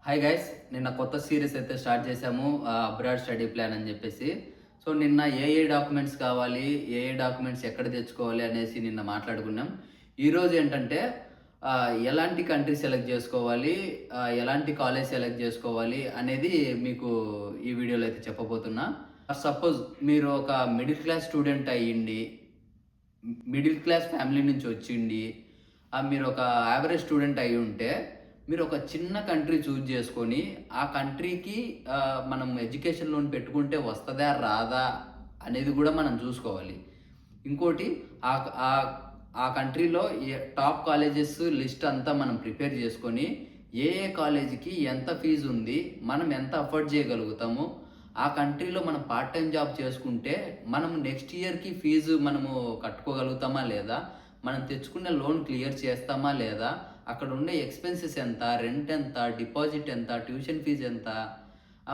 Hi guys, నిన్న కొత్త series అయితే స్టార్ట్ చేశాము. అబ్రాడ్ స్టడీ ప్లాన్ అని చెప్పేసి. సో నిన్న ఏ డాక్యుమెంట్స్ కావాలి, ఏ డాక్యుమెంట్స్ ఎక్కడ తెచ్చుకోవాలి అనేసి నిన్న మాట్లాడుకున్నాం. ఈరోజు ఏంటంటే ఎలాంటి కంట్రీ సెలెక్ట్ చేసుకోవాలి, ఎలాంటి కాలేజ్ సెలెక్ట్ చేసుకోవాలి అనేది మీకు ఈ వీడియోలో అయితే చెప్పబోతున్నా. సపోజ్ మీరు ఒక మిడిల్ క్లాస్ స్టూడెంట్ అయ్యిండి, మిడిల్ క్లాస్ ఫ్యామిలీ నుంచి వచ్చిండి, మీరు ఒక యావరేజ్ స్టూడెంట్ అయ్యి ఉంటే మీరు ఒక చిన్న కంట్రీ చూజ్ చేసుకొని ఆ కంట్రీకి మనం ఎడ్యుకేషన్ లోన్ పెట్టుకుంటే వస్తుందా రాదా అనేది కూడా మనం చూసుకోవాలి. ఇంకోటి ఆ ఆ ఆ కంట్రీలో టాప్ కాలేజెస్ లిస్ట్ అంతా మనం ప్రిపేర్ చేసుకొని ఏ కాలేజీకి ఎంత ఫీజు ఉంది, మనం ఎంత అఫోర్డ్ చేయగలుగుతాము, ఆ కంట్రీలో మనం పార్ట్ టైం జాబ్ చేసుకుంటే మనం నెక్స్ట్ ఇయర్కి ఫీజు మనము కట్టుకోగలుగుతామా లేదా, మనం తెచ్చుకున్న లోన్ క్లియర్ చేస్తామా లేదా, అక్కడ ఉండే ఎక్స్పెన్సెస్ ఎంత, రెంట్ ఎంత, డిపాజిట్ ఎంత, ట్యూషన్ ఫీజు ఎంత,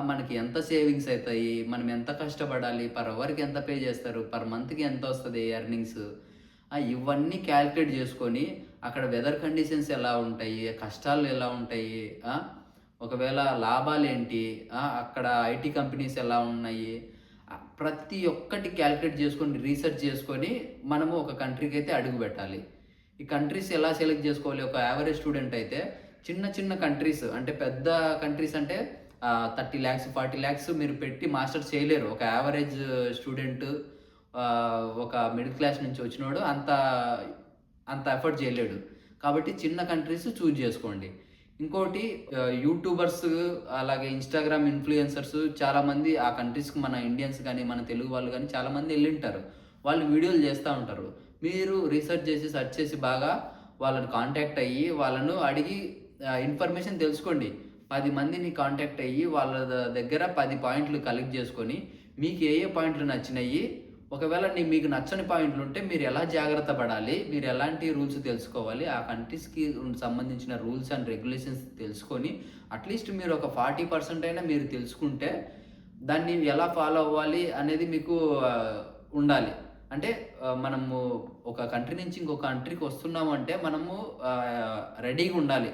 మనకి ఎంత సేవింగ్స్ అవుతాయి, మనం ఎంత కష్టపడాలి, పర్ అవర్కి ఎంత పే చేస్తారు, పర్ మంత్కి ఎంత వస్తుంది ఎర్నింగ్స్, ఇవన్నీ క్యాల్కులేట్ చేసుకొని అక్కడ వెదర్ కండిషన్స్ ఎలా ఉంటాయి, కష్టాలు ఎలా ఉంటాయి, ఒకవేళ లాభాలు ఏంటి, అక్కడ ఐటీ కంపెనీస్ ఎలా ఉన్నాయి, ప్రతి ఒక్కటి క్యాల్కులేట్ చేసుకొని రీసెర్చ్ చేసుకొని మనము ఒక కంట్రీకి అయితే అడుగు పెట్టాలి. ఈ కంట్రీస్ ఎలా సెలెక్ట్ చేసుకోవాలి? ఒక యావరేజ్ స్టూడెంట్ అయితే చిన్న చిన్న కంట్రీస్, అంటే పెద్ద కంట్రీస్ అంటే 30 lakhs 40 lakhs మీరు పెట్టి మాస్టర్స్ చేయలేరు. ఒక యావరేజ్ స్టూడెంట్, ఒక మిడిల్ క్లాస్ నుంచి వచ్చినోడు అంత అంత ఎఫర్ట్ చేయలేడు. కాబట్టి చిన్న కంట్రీస్ చూజ్ చేసుకోండి. ఇంకోటి, యూట్యూబర్స్ అలాగే ఇన్స్టాగ్రామ్ ఇన్ఫ్లుయెన్సర్స్ చాలామంది ఆ కంట్రీస్కి, మన ఇండియన్స్ కానీ మన తెలుగు వాళ్ళు కానీ చాలామంది వెళ్ళింటారు. వాళ్ళు వీడియోలు చేస్తూ ఉంటారు. మీరు రీసెర్చ్ చేసి సెర్చ్ చేసి బాగా వాళ్ళని కాంటాక్ట్ అయ్యి వాళ్ళను అడిగి ఇన్ఫర్మేషన్ తెలుసుకోండి. 10 మందిని కాంటాక్ట్ అయ్యి వాళ్ళ దగ్గర 10 పాయింట్లు కలెక్ట్ చేసుకొని మీకు ఏ పాయింట్లు నచ్చినాయి, ఒకవేళ మీకు నచ్చని పాయింట్లు ఉంటే మీరు ఎలా జాగ్రత్త పడాలి, మీరు ఎలాంటి రూల్స్ తెలుసుకోవాలి, ఆ కంట్రీస్కి సంబంధించిన రూల్స్ అండ్ రెగ్యులేషన్స్ తెలుసుకొని అట్లీస్ట్ మీరు ఒక 40% అయినా మీరు తెలుసుకుంటే దాన్ని ఎలా ఫాలో అవ్వాలి అనేది మీకు ఉండాలి. అంటే మనము ఒక కంట్రీ నుంచి ఇంకొక కంట్రీకి వస్తున్నాము అంటే మనము రెడీగా ఉండాలి.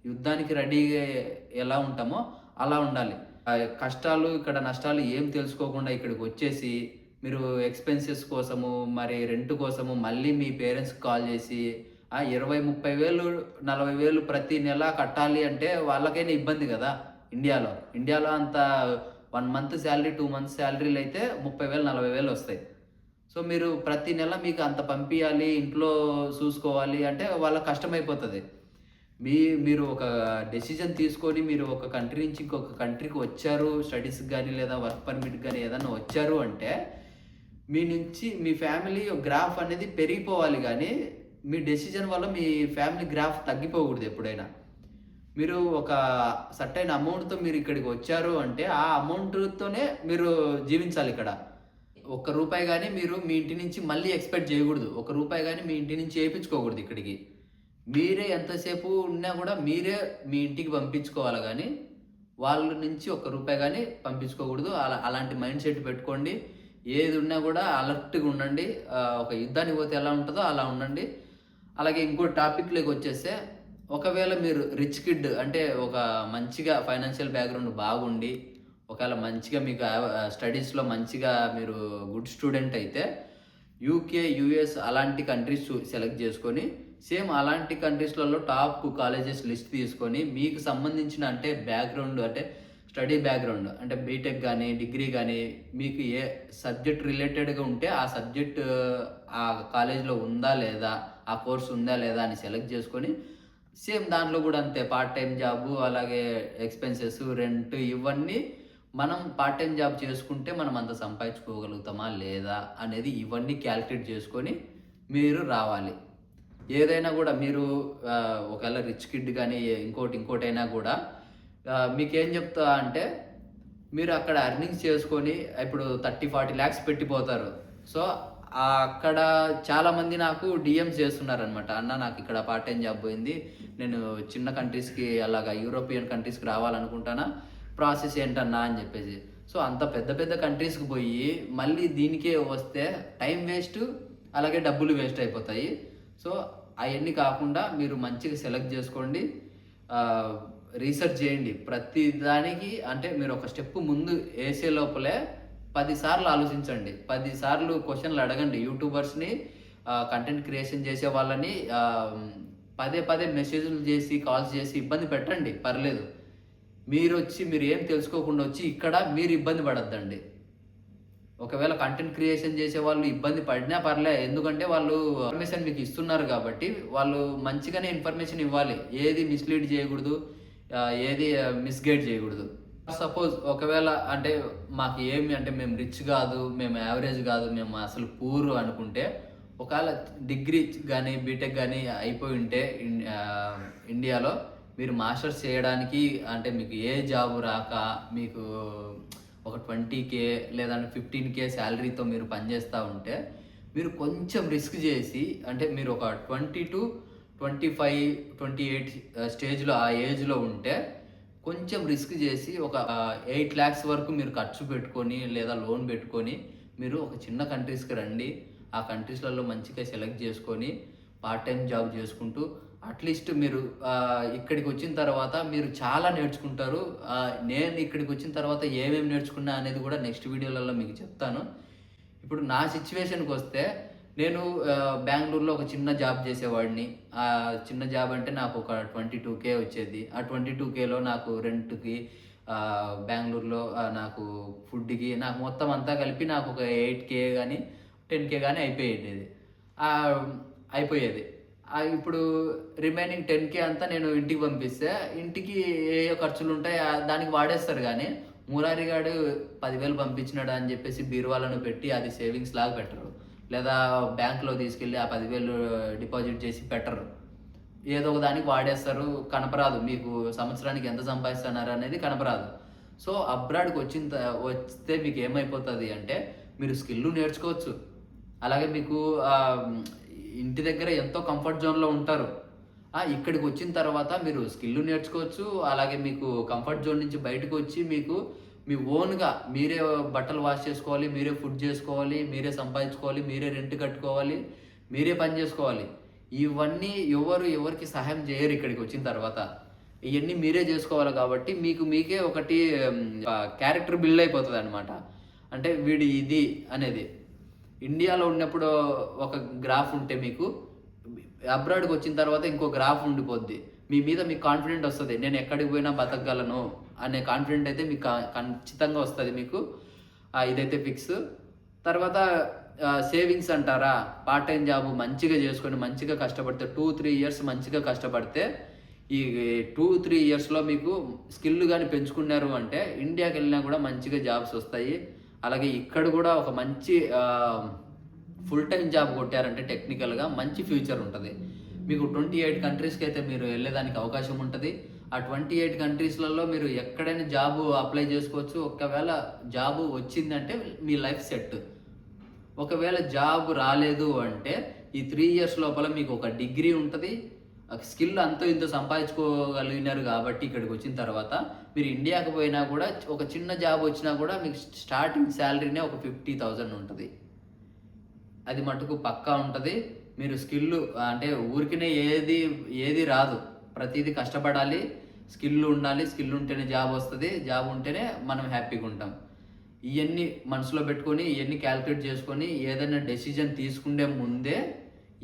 యుద్ధానికి రెడీగా ఎలా ఉంటామో అలా ఉండాలి. కష్టాలు ఇక్కడ నష్టాలు ఏం తెలుసుకోకుండా ఇక్కడికి వచ్చేసి మీరు ఎక్స్పెన్సెస్ కోసము, మరి రెంట్ కోసము మళ్ళీ మీ పేరెంట్స్కి కాల్ చేసి 20-30 వేలు 40 వేలు ప్రతి నెల కట్టాలి అంటే వాళ్ళకైనా ఇబ్బంది కదా. ఇండియాలో అంత 1 మంత్ శాలరీ 2 మంత్స్ శాలరీలు అయితే 30,000 40,000 వస్తాయి. సో మీరు ప్రతి నెల మీకు అంత పంపించాలి, ఇంట్లో చూసుకోవాలి అంటే వాళ్ళకి కష్టమైపోతుంది. మీరు ఒక డెసిజన్ తీసుకొని మీరు ఒక కంట్రీ నుంచి ఇంకొక కంట్రీకి వచ్చారు, స్టడీస్కి కానీ లేదా వర్క్ పర్మిట్కి కానీ ఏదన్నా వచ్చారు అంటే మీ నుంచి మీ ఫ్యామిలీ గ్రాఫ్ అనేది పెరిగిపోవాలి, కానీ మీ డెసిజన్ వల్ల మీ ఫ్యామిలీ గ్రాఫ్ తగ్గిపోకూడదు ఎప్పుడైనా. మీరు ఒక సర్టైన్ అమౌంట్తో మీరు ఇక్కడికి వచ్చారు అంటే ఆ అమౌంట్తోనే మీరు జీవించాలి ఇక్కడ. ₹1 కానీ మీరు మీ ఇంటి నుంచి మళ్ళీ ఎక్స్పెక్ట్ చేయకూడదు. ₹1 కానీ మీ ఇంటి నుంచి వేయించుకోకూడదు ఇక్కడికి. మీరే ఎంతసేపు ఉన్నా కూడా మీరే మీ ఇంటికి పంపించుకోవాలి, కానీ వాళ్ళ నుంచి ₹1 కానీ పంపించుకోకూడదు. అలాంటి మైండ్ సెట్ పెట్టుకోండి. ఏది ఉన్నా కూడా అలర్ట్గా ఉండండి. ఒక యుద్ధానికి పోతే ఎలా ఉంటుందో అలా ఉండండి. అలాగే ఇంకో టాపిక్లోకి వచ్చేస్తే, ఒకవేళ మీరు రిచ్ కిడ్ అంటే ఒక మంచిగా ఫైనాన్షియల్ బ్యాక్గ్రౌండ్ బాగుండి, ఒకవేళ మంచిగా మీకు స్టడీస్లో మంచిగా మీరు గుడ్ స్టూడెంట్ అయితే యూకే యూఎస్ అలాంటి కంట్రీస్ సెలెక్ట్ చేసుకొని సేమ్ అలాంటి కంట్రీస్లలో టాప్ కాలేజెస్ లిస్ట్ తీసుకొని మీకు సంబంధించిన అంటే బ్యాక్గ్రౌండ్, అంటే స్టడీ బ్యాక్గ్రౌండ్ అంటే బీటెక్ కానీ డిగ్రీ కానీ మీకు ఏ సబ్జెక్ట్ రిలేటెడ్గా ఉంటే ఆ సబ్జెక్ట్ ఆ కాలేజ్లో ఉందా లేదా, ఆ కోర్స్ ఉందా లేదా అని సెలెక్ట్ చేసుకొని సేమ్ దాంట్లో కూడా అంతే పార్ట్ టైం జాబు, అలాగే ఎక్స్పెన్సెస్, రెంట్, ఇవన్నీ మనం పార్ట్ టైం జాబ్ చేసుకుంటే మనం అంత సంపాదించుకోగలుగుతామా లేదా అనేది ఇవన్నీ క్యాల్కులేట్ చేసుకొని మీరు రావాలి. ఏదైనా కూడా మీరు ఒకవేళ రిచ్ కిడ్ కానీ ఇంకోటి అయినా కూడా మీకేం చెప్తా అంటే, మీరు అక్కడ ఎర్నింగ్స్ చేసుకొని ఇప్పుడు 30-40 lakhs పెట్టిపోతారు. సో అక్కడ చాలామంది నాకు డిఎమ్స్ చేస్తున్నారనమాట, అన్న నాకు ఇక్కడ పార్ట్ టైం జాబ్ పోయింది, నేను చిన్న కంట్రీస్కి అలాగా యూరోపియన్ కంట్రీస్కి రావాలనుకుంటానా, ప్రాసెస్ ఏంటన్నా అని చెప్పేసి. సో అంత పెద్ద పెద్ద కంట్రీస్కి పోయి మళ్ళీ దీనికే వస్తే టైం వేస్ట్, అలాగే డబ్బులు వేస్ట్ అయిపోతాయి. సో అవన్నీ కాకుండా మీరు మంచిగా సెలెక్ట్ చేసుకోండి. రీసెర్చ్ చేయండి. ప్రతి దానికి అంటే మీరు ఒక స్టెప్ ముందు ఏసే లోపలే 10 సార్లు ఆలోచించండి. 10 సార్లు క్వెషన్‌లు అడగండి. యూట్యూబర్స్‌ని కంటెంట్ క్రియేషన్ చేసే వాళ్ళని పదే పదే మెసేజ్‌లు చేసి, కాల్స్ చేసి ఇబ్బంది పెట్టండి పర్లేదు. మీరు ఏం తెలుసుకోకుండా వచ్చి ఇక్కడ మీరు ఇబ్బంది పడొద్దండి. ఒకవేళ కంటెంట్ క్రియేషన్ చేసే వాళ్ళు ఇబ్బంది పడినా పర్లే. ఎందుకంటే వాళ్ళు ఇన్ఫర్మేషన్ మీకు ఇస్తున్నారు కాబట్టి, వాళ్ళు మంచిగానే ఇన్ఫర్మేషన్ ఇవ్వాలి. ఏది మిస్‌లీడ్ చేయకూడదు. ఏది మిస్‌గైడ్ చేయకూడదు. సపోజ్ ఒకవేళ అంటే మాకు ఏమి అంటే మేము రిచ్ కాదు, మేము యావరేజ్ కాదు, మేము అసలు పూర్ అనుకుంటే, ఒకవేళ డిగ్రీ గానీ, బీటెక్ గానీ అయిపోయి ఉంటే ఇండియాలో మీరు మాస్టర్స్ చేయడానికి అంటే మీకు ఏ జాబ్ రాక మీకు ఒక 20K లేదంటే 15K శాలరీతో మీరు పనిచేస్తూ ఉంటే, మీరు కొంచెం రిస్క్ చేసి అంటే మీరు ఒక 20-25, 28 స్టేజ్‌లో ఆ ఏజ్‌లో ఉంటే కొంచెం రిస్క్ చేసి ఒక 8 lakhs వరకు మీరు ఖర్చు పెట్టుకొని లేదా లోన్ పెట్టుకొని మీరు ఒక చిన్న కంట్రీస్‌కి రండి. ఆ కంట్రీస్‌లలో మంచిగా సెలెక్ట్ చేసుకొని పార్ట్ టైమ్ జాబ్ చేసుకుంటూ అట్‌లీస్ట్ మీరు ఇక్కడికి వచ్చిన తర్వాత మీరు చాలా నేర్చుకుంటారు. నేను ఇక్కడికి వచ్చిన తర్వాత ఏమేమి నేర్చుకున్నా అనేది కూడా నెక్స్ట్ వీడియోలలో మీకు చెప్తాను. ఇప్పుడు నా సిట్యుయేషన్‌కొస్తే నేను బెంగుళూరులో ఒక చిన్న జాబ్ చేసేవాడిని. చిన్న జాబ్ అంటే నాకు ఒక 22K వచ్చేది. ఆ 22Kలో నాకు రెంట్‌కి బెంగుళూరులో నాకు ఫుడ్‌కి నాకు మొత్తం అంతా కలిపి నాకు ఒక 8K గానీ, 10K గానీ అయిపోయేది. ఇప్పుడు రిమైనింగ్ 10K అంతా నేను ఇంటికి పంపిస్తే, ఇంటికి ఏయో ఖర్చులుంటాయి దానికి వాడేస్తారు గానీ, మురారి గాడు 10,000 పంపించినాడు అని చెప్పేసి బీరువాలను పెట్టి అది సేవింగ్స్ లాగా పెట్టరు. లేదా బ్యాంక్‌లో తీసుకెళ్ళి ఆ 10,000 డిపాజిట్ చేసి పెట్టరు. ఏదో ఒక దానికి వాడేస్తారు. కనపరాదు. మీకు సంవత్సరానికి ఎంత సంపాదిస్తున్నారు అనేది కనపరాదు. సో, అబ్రాడ్‌కి వస్తే మీకు ఏమైపోతది అంటే, మీరు స్కిల్ నేర్చుకోవచ్చు. అలాగే మీకు ఇంటి దగ్గర ఎంతో కంఫర్ట్ జోన్‌లో ఉంటారు. ఇక్కడికి వచ్చిన తర్వాత మీరు స్కిల్ నేర్చుకోవచ్చు. అలాగే మీకు కంఫర్ట్ జోన్ నుంచి బయటకొచ్చి మీకు మీ ఓన్‌గా మీరే బట్టలు వాష్ చేసుకోవాలి, మీరే ఫుడ్ చేసుకోవాలి, మీరే సంపాదించుకోవాలి, మీరే రెంట్ కట్టుకోవాలి, మీరే పని చేసుకోవాలి. ఇవన్నీ ఎవరికి సహాయం చేయరు ఇక్కడికి వచ్చిన తర్వాత. ఇయన్నీ మీరే చేసుకోవాలి కాబట్టి మీకే ఒకటి క్యారెక్టర్ బిల్డ్ అయిపోతదనమాట. అంటే వీడు ఇది అనేది. ఇండియాలో ఉన్నప్పుడు ఒక గ్రాఫ్ ఉంటే మీకు అబ్రాడ్‌కి వచ్చిన తర్వాత ఇంకో గ్రాఫ్ ఉండిపోద్ది. మీ మీద మీకు కాన్ఫిడెంట్ వస్తది. నేను ఎక్కడికి పోయినా బతకగలను అనే కాన్ఫిడెంట్ అయితే మీకు ఖచ్చితంగా వస్తది మీకు. ఇదైతే ఫిక్స్. తర్వాత సేవింగ్స్ అంటారా? పార్ట్ టైమ్ జాబ్ మంచిగా చేసుకొని, మంచిగా కష్టపడితే 2-3 ఇయర్స్ మంచిగా కష్టపడితే, ఈ 2-3 ఇయర్స్‌లో మీకు స్కిల్ గాని పెంచుకున్నారు అంటే ఇండియాకి వెళ్ళినా కూడా మంచిగా జాబ్స్ వస్తాయి. అలాగే ఇక్కడ కూడా ఒక మంచి ఫుల్ టైమ్ జాబ్ కొట్టారంటే టెక్నికల్‌గా మంచి ఫ్యూచర్ ఉంటది. మీకు 28 కంట్రీస్‌కి అయితే మీరు వెళ్ళేదానికి అవకాశం ఉంటది. ఆ 28 కంట్రీస్‌లలో మీరు ఎక్కడైనా జాబ్ అప్లై చేసుకోవచ్చు. ఒకవేళ జాబ్ వచ్చిందంటే మీ లైఫ్ సెట్. ఒకవేళ జాబ్ రాలేదు అంటే ఈ 3 ఇయర్స్ లోపల మీకు ఒక డిగ్రీ ఉంటది. స్కిల్ అంతో ఇంతో సంపాదించుకోగలిగినారు కాబట్టి ఇక్కడికి వచ్చిన తర్వాత మీరు ఇండియాకి పోయినా కూడా ఒక చిన్న జాబ్ వచ్చినా కూడా మీకు స్టార్టింగ్ శాలరీనే ఒక 50,000 ఉంటది. అది మటుకు పక్కా ఉంటది. మీరు స్కిల్ అంటే ఊరికనే ఏది రాదు. ప్రతిదీ కష్టపడాలి. స్కిల్ ఉండాలి. స్కిల్ ఉంటేనే జాబ్ వస్తది. జాబ్ ఉంటేనే మనం హ్యాపీగా ఉంటాం. ఇయన్నీ మనసులో పెట్టుకొని, ఇయన్నీ క్యాలిక్యులేట్ చేసుకొని ఏదైనా డెసిజన్ తీసుకునే ముందే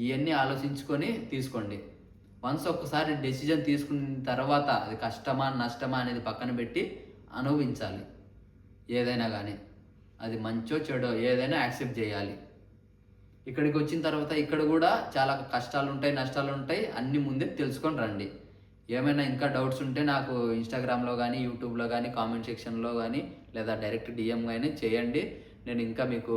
ఇయన్నీ ఆలోచించుకొని తీసుకోండి. వన్స్ ఒక్కసారి డెసిజన్ తీసుకున్న తర్వాత అది కష్టమా, నష్టమా అనేది పక్కన పెట్టి అనుభవించాలి. ఏదైనా గానీ. అది మంచో, చెడో ఏదైనా యాక్సెప్ట్ చేయాలి. ఇక్కడికి వచ్చిన తర్వాత ఇక్కడ కూడా చాలా కష్టాలుంటాయి, నష్టాలుంటాయి. అన్నీ ముందే తెలుసుకొని రండి. ఏమైనా ఇంకా డౌట్స్ ఉంటే నాకు ఇన్‌స్టాగ్రామ్‌లో గానీ, యూట్యూబ్‌లో గానీ, కామెంట్ సెక్షన్‌లో గానీ లేదా డైరెక్ట్ డీఎం గానీ చేయండి. నేను ఇంకా మీకు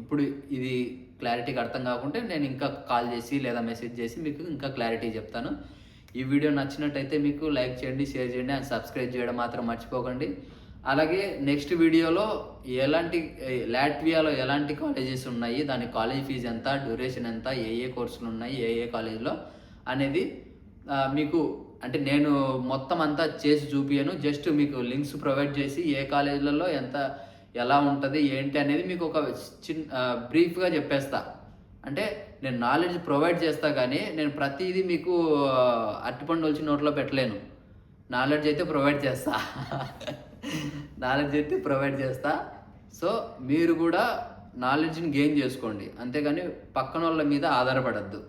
ఇప్పుడు ఇది క్లారిటీగా అర్థం కాకుంటే నేను ఇంకా కాల్ చేసి లేదా మెసేజ్ చేసి మీకు ఇంకా క్లారిటీ చెప్తాను. ఈ వీడియో నచ్చినట్టయితే మీకు లైక్ చేయండి, షేర్ చేయండి అండ్ సబ్స్క్రైబ్ చేయడం మాత్రం మర్చిపోకండి. అలాగే నెక్స్ట్ వీడియోలో లాట్వియాలో ఎలాంటి కాలేజెస్ ఉన్నాయి, దాని కాలేజ్ ఫీజు ఎంత, డ్యూరేషన్ ఎంత, ఏ కోర్సులు ఉన్నాయి, ఏ కాలేజ్లో అనేది మీకు అంటే నేను మొత్తం అంతా చేసి చూపియను. జస్ట్ మీకు లింక్స్ ప్రొవైడ్ చేసి ఏ కాలేజీలలో ఎలా ఉంటుంది ఏంటి అనేది మీకు ఒక బ్రీఫ్గా చెప్పేస్తా. అంటే నేను నాలెడ్జ్ ప్రొవైడ్ చేస్తా కానీ నేను ప్రతిదీ మీకు అరటిపండు వచ్చి నోట్లో పెట్టలేను. నాలెడ్జ్ అయితే ప్రొవైడ్ చేస్తా నాలెడ్జ్ అయితే ప్రొవైడ్ చేస్తా. సో మీరు కూడా నాలెడ్జ్ని గెయిన్ చేసుకోండి, అంతేగాని పక్కన వాళ్ళ మీద ఆధారపడద్దు.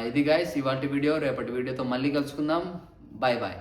ఇది గైస్ ఇవాళ వీడియో. రేపటి వీడియోతో మళ్ళీ కలుసుకుందాం. Bye bye.